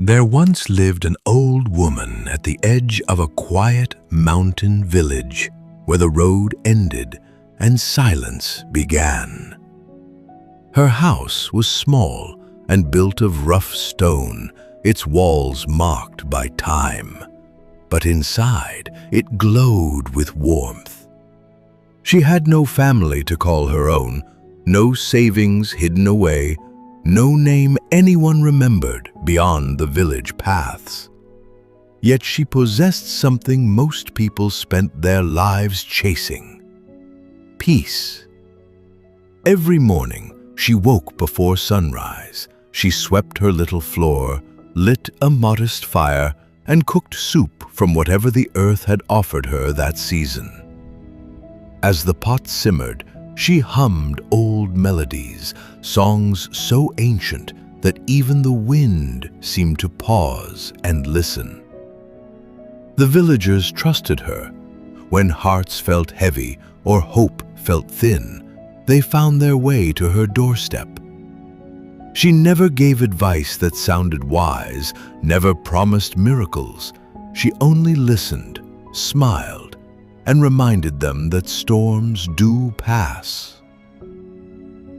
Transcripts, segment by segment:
There once lived an old woman at the edge of a quiet mountain village where the road ended and silence began. Her house was small and built of rough stone, its walls marked by time, but inside it glowed with warmth. She had no family to call her own, no savings hidden away, no name anyone remembered beyond the village paths. Yet she possessed something most people spent their lives chasing: peace. Every morning, she woke before sunrise. She swept her little floor, lit a modest fire, and cooked soup from whatever the earth had offered her that season. As the pot simmered, she hummed old melodies, songs so ancient that even the wind seemed to pause and listen. The villagers trusted her. When hearts felt heavy or hope felt thin, they found their way to her doorstep. She never gave advice that sounded wise, never promised miracles. She only listened, smiled, and reminded them that storms do pass.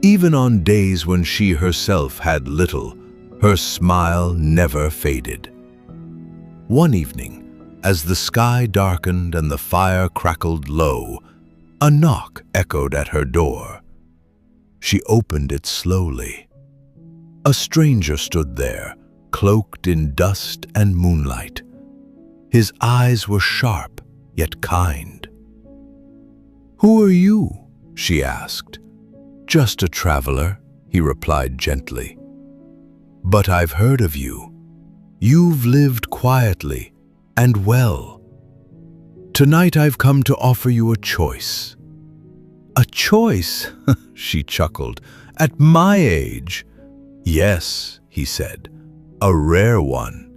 Even on days when she herself had little, her smile never faded. One evening, as the sky darkened and the fire crackled low, a knock echoed at her door. She opened it slowly. A stranger stood there, cloaked in dust and moonlight. His eyes were sharp, yet kind. "Who are you?" she asked. "Just a traveler," he replied gently. "But I've heard of you. You've lived quietly and well. Tonight I've come to offer you a choice." "A choice?" she chuckled. "At my age?" "Yes," he said, "a rare one."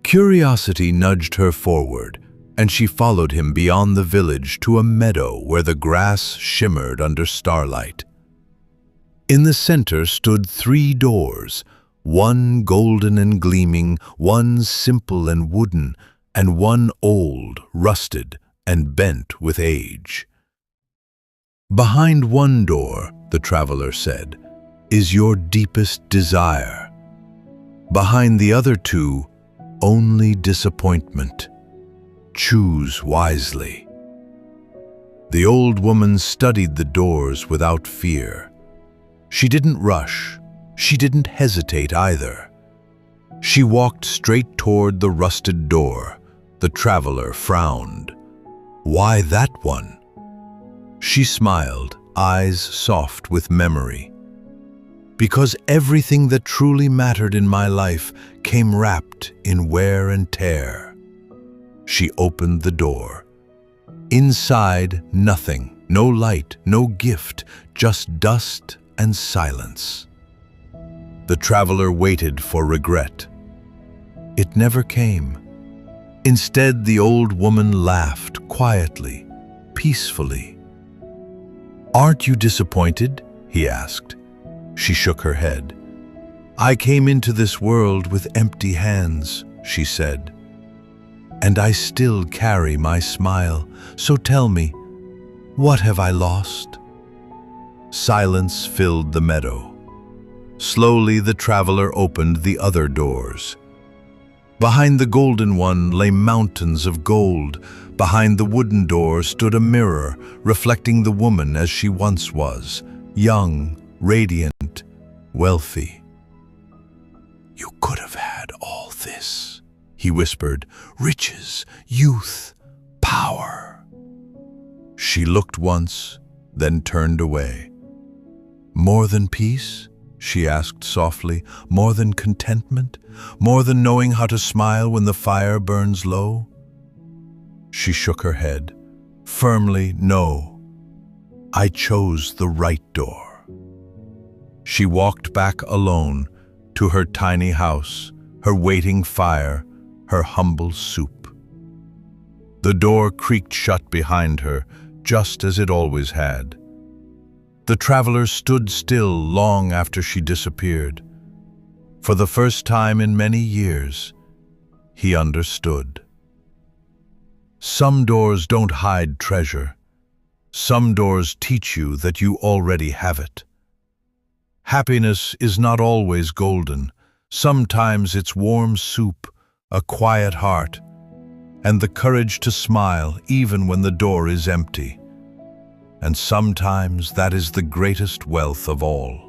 Curiosity nudged her forward, and she followed him beyond the village to a meadow where the grass shimmered under starlight. In the center stood 3 doors, one golden and gleaming, one simple and wooden, and one old, rusted, and bent with age. "Behind one door," the traveler said, "is your deepest desire. Behind the other 2, only disappointment. Choose wisely." The old woman studied the doors without fear. She didn't rush. She didn't hesitate either. She walked straight toward the rusted door. The traveler frowned. "Why that one?" She smiled, eyes soft with memory. "Because everything that truly mattered in my life came wrapped in wear and tear." She opened the door. Inside, nothing, no light, no gift, just dust and silence. The traveler waited for regret. It never came. Instead, the old woman laughed quietly, peacefully. "Aren't you disappointed?" he asked. She shook her head. "I came into this world with empty hands," she said. "And I still carry my smile. So tell me, what have I lost?" Silence filled the meadow. Slowly the traveler opened the other doors. Behind the golden one lay mountains of gold. Behind the wooden door stood a mirror, reflecting the woman as she once was, young, radiant, wealthy. "You could have had all this," he whispered. "Riches, youth, power." She looked once, then turned away. "More than peace?" she asked softly. "More than contentment? More than knowing how to smile when the fire burns low?" She shook her head. Firmly, "No. I chose the right door." She walked back alone to her tiny house, her waiting fire, her humble soup. The door creaked shut behind her, just as it always had. The traveler stood still long after she disappeared. For the first time in many years, he understood. Some doors don't hide treasure. Some doors teach you that you already have it. Happiness is not always golden. Sometimes it's warm soup, a quiet heart, and the courage to smile even when the door is empty. And sometimes that is the greatest wealth of all.